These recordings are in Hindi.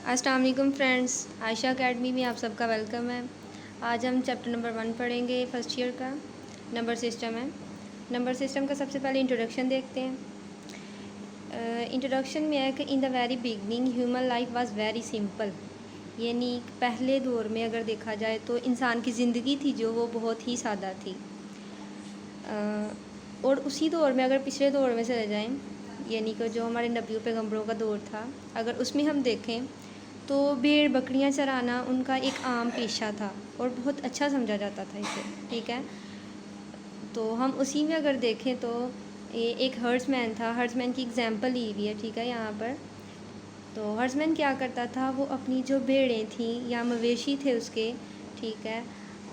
अस्सलाम वालेकुम फ्रेंड्स, आयशा अकेडमी में आप सबका वेलकम है। आज हम चैप्टर नंबर 1 पढ़ेंगे फर्स्ट ईयर का। नंबर सिस्टम है। नंबर सिस्टम का सबसे पहले इंट्रोडक्शन देखते हैं। इंट्रोडक्शन में है कि in the very beginning human life was very simple, यानी पहले दौर में अगर देखा जाए तो इंसान की ज़िंदगी थी जो वो बहुत ही सादा थी। और उसी दौर में अगर पिछले दौर में चले जाएं, यानी कि जो हमारे नबियों पैगंबरों का दौर था, अगर उसमें हम देखें तो भेड़ बकरियां चराना उनका एक आम पेशा था और बहुत अच्छा समझा जाता था इसे। ठीक है, तो हम उसी में अगर देखें तो ये एक हर्ड्समैन था। हर्ड्समैन की एग्जांपल ली हुई है, ठीक है, यहाँ पर। तो हर्ड्समैन क्या करता था, वो अपनी जो भेड़ें थी या मवेशी थे उसके, ठीक है,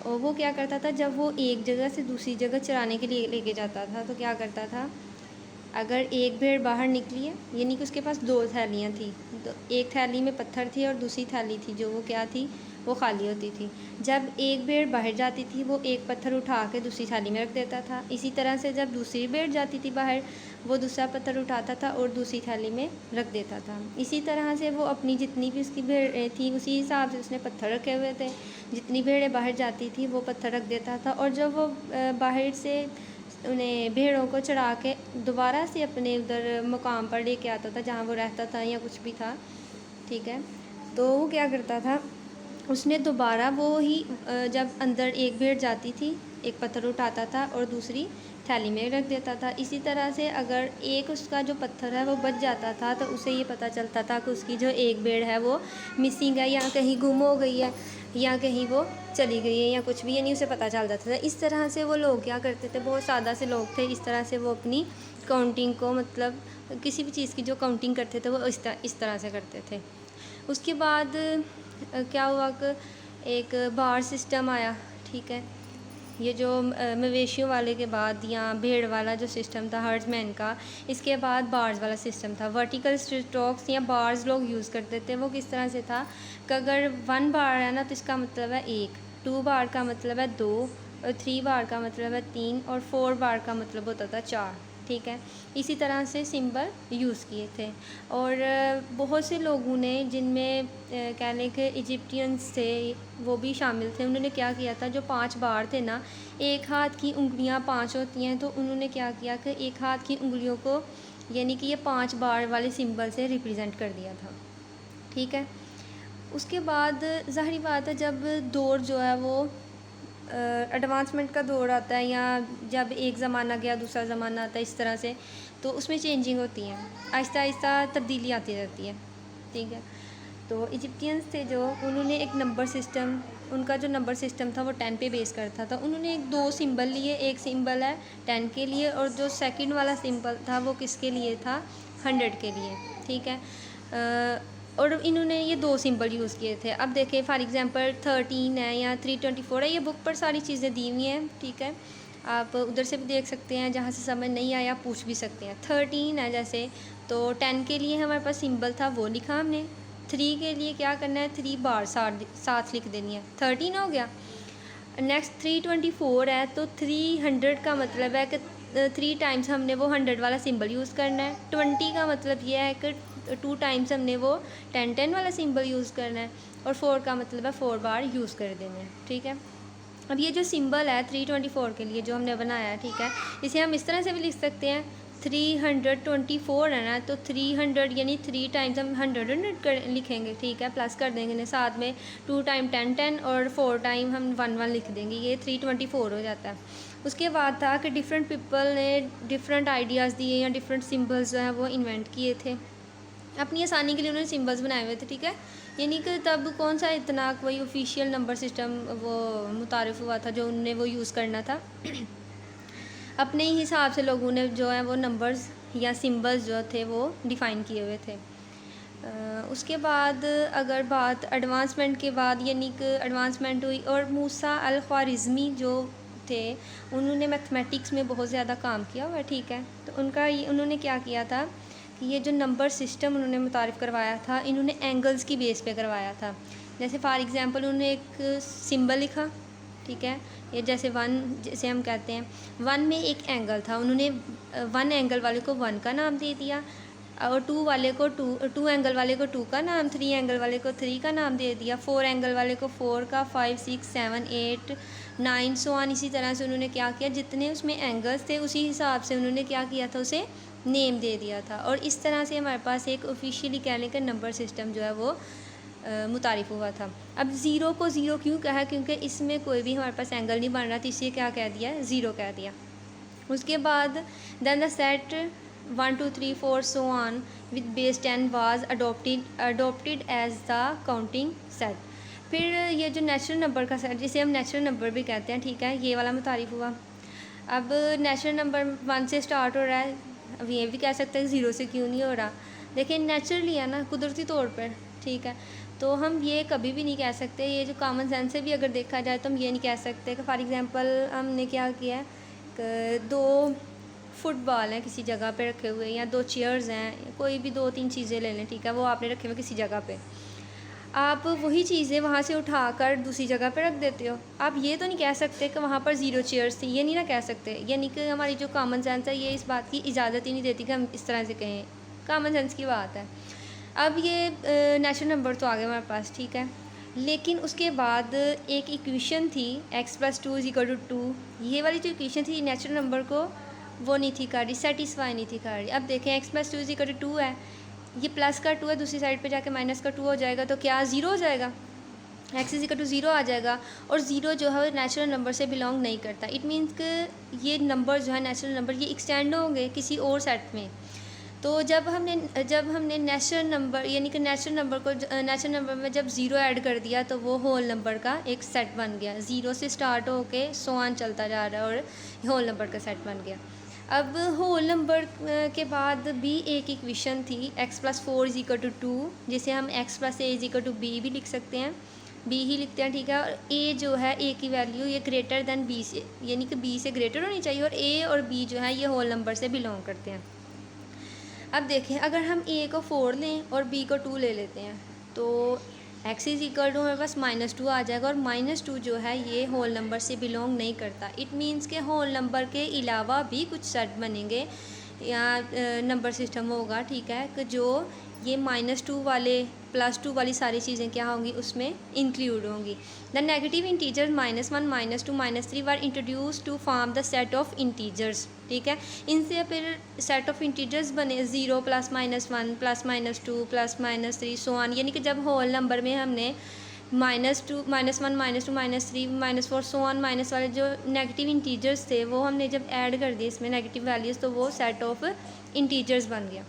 और वो क्या करता था, जब वो एक जगह से दूसरी जगह चराने के लिए लेके जाता था तो क्या करता था, अगर एक भेड़ बाहर निकली है, यानी कि उसके पास 2 थैलियाँ थी, तो एक थैली में पत्थर थे और दूसरी थैली थी जो वो क्या थी, वो खाली होती थी। जब एक भेड़ बाहर जाती थी वो एक पत्थर उठा के दूसरी थाली में रख देता था। इसी तरह से जब दूसरी भेड़ जाती थी बाहर, वो दूसरा पत्थर उठाता था और दूसरी थाली में रख देता था। इसी तरह से वो अपनी जितनी भी उसकी भेड़ें थी उसी हिसाब से उसने पत्थर रखे हुए थे। जितनी भेड़ें बाहर जाती थी वो पत्थर रख देता था, और जब वो बाहर से उन्हें भेड़ों को चढ़ा के दोबारा से अपने उधर मुकाम पर लेके आता था जहाँ वो रहता था या कुछ भी था, ठीक है, तो वो क्या करता था, उसने दोबारा वो ही जब अंदर एक भेड़ जाती थी एक पत्थर उठाता था और दूसरी थैली में रख देता था। इसी तरह से अगर एक उसका जो पत्थर है वो बच जाता था तो उसे ये पता चलता था कि उसकी जो एक भेड़ है वो मिसिंग है या कहीं गुम हो गई है या कहीं वो चली गई है या कुछ भी, यानी उसे पता चल जाता था। इस तरह से वो लोग क्या करते थे, बहुत सादा से लोग थे, इस तरह से वो अपनी काउंटिंग को, मतलब किसी भी चीज़ की जो काउंटिंग करते थे वो इस तरह से करते थे। उसके बाद क्या हुआ कि एक बार सिस्टम आया, ठीक है, ये जो मवेशियों वाले के बाद या भेड़ वाला जो सिस्टम था हर्ड्समैन का, इसके बाद बार्स वाला सिस्टम था। वर्टिकल स्टॉक्स या बार्स लोग यूज़ करते थे। वो किस तरह से था कि अगर 1 बार है ना तो इसका मतलब है 1, 2 बार का मतलब है 2, और 3 बार का मतलब है 3, और 4 बार का मतलब होता था 4। ठीक है, इसी तरह से सिंबल यूज़ किए थे। और बहुत से लोगों ने, जिनमें कह लें कि इजिप्टियंस थे वो भी शामिल थे, उन्होंने क्या किया था, जो 5 बार थे ना, एक हाथ की उंगलियां 5 होती हैं, तो उन्होंने क्या किया कि एक हाथ की उंगलियों को, यानी कि ये 5 बार वाले सिंबल से रिप्रेजेंट कर दिया था। ठीक है, उसके बाद ज़ाहिर बात है जब दौर जो है वो एडवांसमेंट का दौर आता है, या जब एक ज़माना गया दूसरा ज़माना आता है, इस तरह से, तो उसमें चेंजिंग होती हैं, आहिस्ता आहिस्ता तब्दीली आती रहती है। ठीक है, तो इजिप्टियंस थे जो, उन्होंने एक नंबर सिस्टम, उनका जो नंबर सिस्टम था वो 10 पे बेस करता था। उन्होंने 2 सिंबल लिए, एक सिंबल है 10 के लिए और जो सेकंड वाला सिंबल था वो किसके लिए था, 100 के लिए। ठीक है, और इन्होंने ये 2 सिंबल यूज़ किए थे। अब देखें फॉर एग्ज़ाम्पल 13 है या 324 है, ये बुक पर सारी चीज़ें दी हुई हैं, ठीक है, आप उधर से भी देख सकते हैं, जहाँ से समझ नहीं आया पूछ भी सकते हैं। 13 है जैसे, तो 10 के लिए हमारे पास सिंबल था वो लिखा हमने। 3 के लिए क्या करना है, 3 बार साथ लिख देनी है, 13 हो गया। नेक्स्ट 324 है, तो 300 का मतलब है कि 3 टाइम्स हमने वो 100 वाला सिंबल यूज़ करना है। 20 का मतलब ये है कि 2 टाइम्स हमने वो 10 वाला सिंबल यूज़ करना है, और 4 का मतलब है 4 बार यूज़ कर देना है। ठीक है, अब ये जो सिंबल है 324 के लिए जो हमने बनाया है, ठीक है, इसे हम इस तरह से भी लिख सकते हैं, 324 है ना, तो 300 यानी 3 टाइम्स हम 100 कर लिखेंगे, ठीक है, प्लस कर देंगे साथ में 2 टाइम 10 10 और 4 टाइम हम 1 1 लिख देंगे, ये 324 हो जाता है। उसके बाद था कि डिफरेंट पीपल ने डिफरेंट आइडियाज़ दिए या डिफरेंट सिम्बल्स जो हैं वो इन्वेंट किए थे, अपनी आसानी के लिए उन्होंने सिम्बल्स बनाए हुए थे। ठीक है, यानी कि तब कौन सा इतना कोई ऑफिशियल नंबर सिस्टम वो मुतारिफ़ हुआ था जो उन्होंने वो यूज़ करना था अपने ही हिसाब से लोगों ने जो है वो नंबर्स या सिंबल्स जो थे वो डिफ़ाइन किए हुए थे। उसके बाद अगर बात एडवांसमेंट के बाद, यानी कि एडवांसमेंट हुई, और मूसा अल ख्वारिज़मी जो थे उन्होंने मैथमेटिक्स में बहुत ज़्यादा काम किया हुआ, ठीक है, तो उन्होंने क्या किया था कि ये जो नंबर सिस्टम उन्होंने मुतारिफ़ करवाया था, इन्होंने एंगल्स की बेस पे करवाया था। जैसे फॉर एग्ज़ाम्पल उन्होंने एक सिंबल लिखा, ठीक है, ये जैसे 1 जैसे हम कहते हैं 1 में एक एंगल था, उन्होंने 1 एंगल वाले को 1 का नाम दे दिया, और 2 वाले को 2 एंगल वाले को 2 का नाम, 3 एंगल वाले को 3 का नाम दे दिया, 4 एंगल वाले को 4 का, 5 6 7 8 9 सो ऑन। इसी तरह से उन्होंने क्या किया, जितने उसमें एंगल्स थे उसी हिसाब से उन्होंने क्या किया था, उसे नेम दे दिया था। और इस तरह से हमारे पास एक ऑफिशियली कहने का नंबर सिस्टम जो है वो मुतारिफ़ हुआ था। अब ज़ीरो को ज़ीरो क्यों कहा, क्योंकि इसमें कोई भी हमारे पास एंगल नहीं बन रहा था, इसलिए क्या कह दिया, ज़ीरो कह दिया। उसके बाद then the set 1 2 3 4 so on with base 10 was adopted as the counting set. फिर ये जो नेचुरल नंबर का सेट, जिसे हम नेचुरल नंबर भी कहते हैं, ठीक है, ये वाला मुतारिफ़ हुआ। अब नेचुरल नंबर 1 से स्टार्ट हो रहा है, अब ये भी कह सकते हैं 0 से क्यों नहीं हो रहा, लेकिन नेचुरली है ना, कुदरती तौर पर, ठीक है। तो हम ये कभी भी नहीं कह सकते, ये जो कॉमन सेंस से भी अगर देखा जाए तो हम ये नहीं कह सकते कि फॉर एग्ज़ाम्पल हमने क्या किया है, 2 फुटबॉल हैं किसी जगह पे रखे हुए, या 2 चेयर्स हैं, कोई भी 2-3 चीज़ें ले लें, ठीक है, वो आपने रखे हुए किसी जगह पे, आप वही चीज़ें वहाँ से उठाकर दूसरी जगह पे रख देते हो। आप ये तो नहीं कह सकते कि वहाँ पर 0 चेयर्स थी, ये नहीं ना कह सकते, यानी कि हमारी जो कॉमन सेंस है ये इस बात की इजाज़त ही नहीं देती कि हम इस तरह से कहें, कॉमन सेंस की बात है। अब ये नेचुरल नंबर तो आ गए हमारे पास, ठीक है, लेकिन उसके बाद एक इक्वेशन थी x + 2 = 2। ये वाली जो इक्वेशन थी नेचुरल नंबर को वो नहीं थी कर रही, सेटिस्फाई नहीं थी कर रही। अब देखें x + 2 = 2 है, ये प्लस का 2 है, दूसरी साइड पे जाके माइनस का 2 हो जाएगा, तो क्या 0 हो जाएगा, x = 0 आ जाएगा। और 0 जो है नेचुरल नंबर से बिलोंग नहीं करता। इट मीन्स कि ये नंबर जो है नेचुरल नंबर, ये एक्सटेंड होंगे किसी और सेट में। तो जब हमने नेचुरल नंबर, यानी कि नेचुरल नंबर में जब 0 ऐड कर दिया तो वो होल नंबर का एक सेट बन गया। 0 से स्टार्ट होके सो ऑन चलता जा रहा है और होल नंबर का सेट बन गया। अब होल नंबर के बाद भी एक इक्वेशन थी x + 4 = 2, जिसे हम x + a = b भी लिख सकते हैं, b ही लिखते हैं, ठीक है। और a जो है, a की वैल्यू ये ग्रेटर दैन b से, यानी कि b से ग्रेटर होनी चाहिए, और a और b जो है ये होल नंबर से बिलोंग करते हैं। अब देखें, अगर हम a को 4 लें और b को 2 ले लेते हैं तो x = हमारे पास -2 आ जाएगा, और -2 जो है ये होल नंबर से बिलोंग नहीं करता। इट मीन्स के होल नंबर के अलावा भी कुछ सेट बनेंगे या नंबर सिस्टम होगा, ठीक है, कि जो ये -2 वाले +2 वाली सारी चीज़ें क्या होंगी, उसमें इंक्लूड होंगी। The negative integers -1 -2 -3 were introduced to form the set of integers, ठीक है। इनसे फिर सेट ऑफ इंटीजर्स बने 0 +-1 +-2 +-3 सो ऑन। यानी कि जब होल नंबर में हमने -2 -1 -2 -3 -4 सो ऑन माइनस वाले जो नेगेटिव इंटीजर्स थे वो हमने जब ऐड कर दिए इसमें नेगेटिव वैल्यूज़, तो वो सेट ऑफ इंटीजर्स बन गया।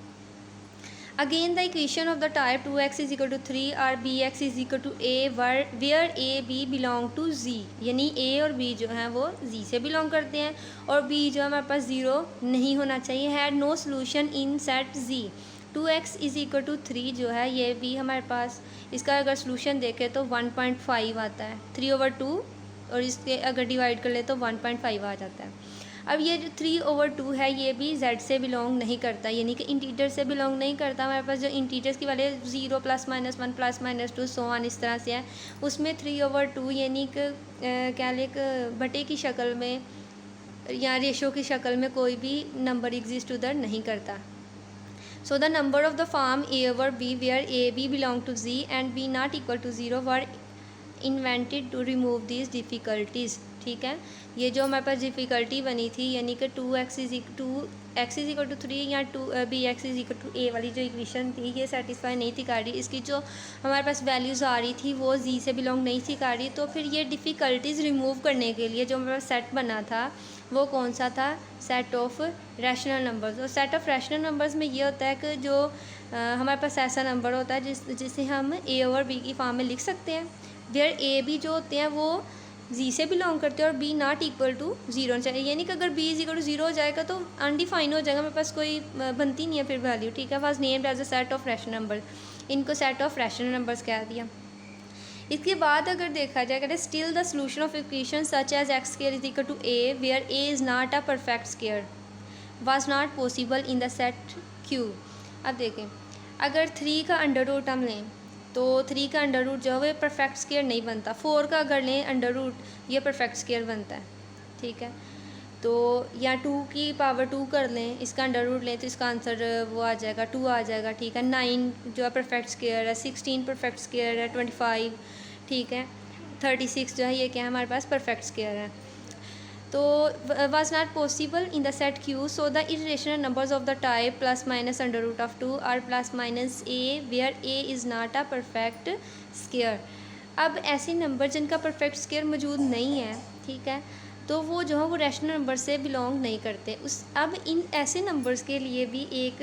Again, the equation of the type 2x = 3 or bx = a where a b belong to z, यानी a और b जो हैं वो z से बिलोंग करते हैं, और b जो हमारे पास 0 नहीं होना चाहिए। had no solution in set z। 2x = 3 जो है ये भी हमारे पास, इसका अगर सोल्यूशन देखें तो 1.5 आता है, 3/2, और इसके अगर डिवाइड कर ले तो 1.5 आ जाता है। अब ये जो 3/2 है ये भी z से बिलोंग नहीं करता, यानी कि इंटीजर से बिलोंग नहीं करता। हमारे पास जो इंटीजर्स की वैल्यू 0 +-1 +-2 सो ऑन इस तरह से है, उसमें 3/2 यानी कि क्या ले बटे की शक्ल में या रेशो की शक्ल में कोई भी नंबर एग्जिस्ट उधर नहीं करता। So the number of the form a/b where a/b belong to z and b not equal to 0 were invented to remove this difficulties, ठीक है। ये जो हमारे पास डिफ़िकल्टी बनी थी, यानी कि 2x = 3 या bx = a वाली जो इक्वेशन थी ये सेटिस्फाई नहीं थी कर रही, इसकी जो हमारे पास वैल्यूज़ आ रही थी वो z से बिलोंग नहीं थी कर रही। तो फिर ये डिफ़िकल्टीज़ रिमूव करने के लिए जो हमारे पास सेट बना था वो कौन सा था, सेट ऑफ रैशनल नंबर्स। और सेट ऑफ रैशनल नंबर्स में ये होता है कि जो हमारे पास ऐसा नंबर होता है जिसे हम a और b की फॉर्म में लिख सकते हैं, वेयर a b जो होते हैं वो z से बिलोंग करते हैं और b नॉट इक्वल टू 0 होना चाहिए। यानी कि अगर b = 0 हो जाएगा तो अनडिफाइन हो जाएगा, मेरे पास कोई बनती नहीं है फिर वैल्यू, ठीक है। Was named as a set of rational number, इनको सेट ऑफ रैशनल नंबर्स कह दिया। इसके बाद अगर देखा जाए, still the solution of equation such as x² = a where a is not a perfect square was not possible in the set q। अब देखें, अगर 3 का अंडर रूट हम लें तो 3 का अंडर रूट जो है वो परफेक्ट स्क्वायर नहीं बनता। 4 का अगर लें अंडर रूट ये परफेक्ट स्क्वायर बनता है, ठीक है। तो या 2 की पावर 2 कर लें, इसका अंडर रूट लें तो इसका आंसर वो आ जाएगा 2 आ जाएगा, ठीक है। 9 जो है परफेक्ट स्क्वायर है, 16 परफेक्ट स्क्वायर है, 25, ठीक है। 36 जो है ये क्या है हमारे पास परफेक्ट स्क्वायर है। तो was not possible in the set Q, so the irrational numbers of the type plus minus under root of 2 are plus minus a where a is not a perfect square। अब ऐसे नंबर जिनका परफेक्ट स्क्वायर मौजूद नहीं है, ठीक है, तो वो जो है वो रैशनल नंबर से बिलोंग नहीं करते। अब इन ऐसे नंबर्स के लिए भी एक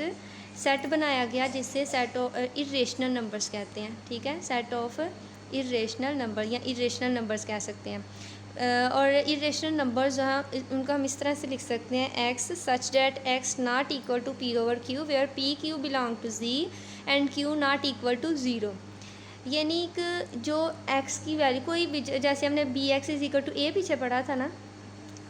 सेट बनाया गया जिससे सेट ऑफ इरेशनल नंबर्स कहते हैं, ठीक है। सेट ऑफ इरेशनल नंबर या इरेशनल नंबर्स कह सकते हैं। और इरेशनल नंबर्स जो हैं उनका हम इस तरह से लिख सकते हैं, x such that x not equal to p over q where p q belong to z and q not equal to zero. यानी कि जो एक्स की वैल्यू कोई भी, जैसे हमने b x is equal to a पीछे पढ़ा था ना,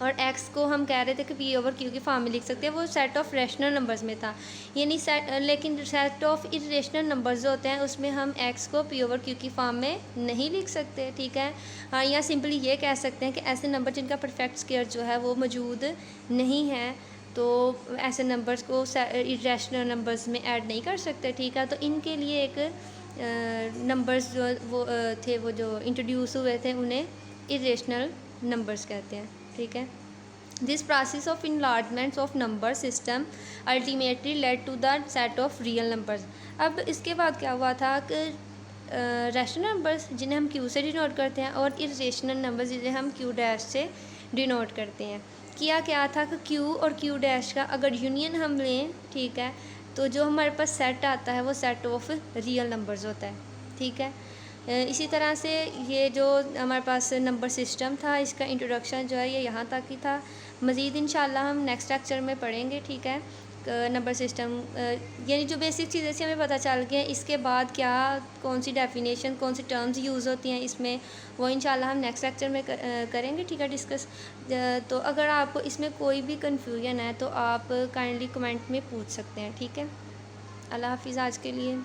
और एक्स को हम कह रहे थे कि पी ओवर क्यू की फॉर्म में लिख सकते हैं, वो सेट ऑफ रैशनल नंबर्स में था। यानी लेकिन सेट ऑफ इरेशनल नंबर्स जो होते हैं उसमें हम एक्स को पी ओवर क्यू की फॉर्म में नहीं लिख सकते, ठीक है। हाँ, या सिंपली ये कह सकते हैं कि ऐसे नंबर जिनका परफेक्ट स्क्वायर जो है वो मौजूद नहीं है, तो ऐसे नंबर्स को इरेशनल नंबर्स में ऐड नहीं कर सकते, ठीक है। तो इनके लिए एक नंबर्स जो वो थे, वो जो इंट्रोड्यूस हुए थे, उन्हें इरेशनल नंबर्स कहते हैं, ठीक है। This process of enlargements of number system ultimately led to the set of real numbers. अब इसके बाद क्या हुआ था कि रैशनल नंबर्स जिन्हें हम क्यू से डिनोट करते हैं और इरेशनल नंबर्स जिन्हें हम क्यू डैश से डिनोट करते हैं, किया क्या था कि क्यू और क्यू डैश का अगर यूनियन हम लें, ठीक है, तो जो हमारे पास सेट आता है वो सेट ऑफ रियल नंबर्स होता है, ठीक है। इसी तरह से ये जो हमारे पास नंबर सिस्टम था, इसका इंट्रोडक्शन जो है ये यहाँ तक ही था। मज़ीद इंशाल्लाह हम नेक्स्ट लेक्चर में पढ़ेंगे, ठीक है। नंबर सिस्टम यानी जो बेसिक चीज़ें से हमें पता चल गई हैं, इसके बाद क्या कौन सी डेफिनेशन, कौन सी टर्म्स यूज़ होती हैं इसमें, वो इंशाल्लाह हम नेक्स्ट लेक्चर में करेंगे, ठीक है, डिस्कस। तो अगर आपको इसमें कोई भी कन्फ्यूजन है तो आप काइंडली कमेंट में पूछ सकते हैं, ठीक है। अल्लाह हाफिज़ आज के लिए।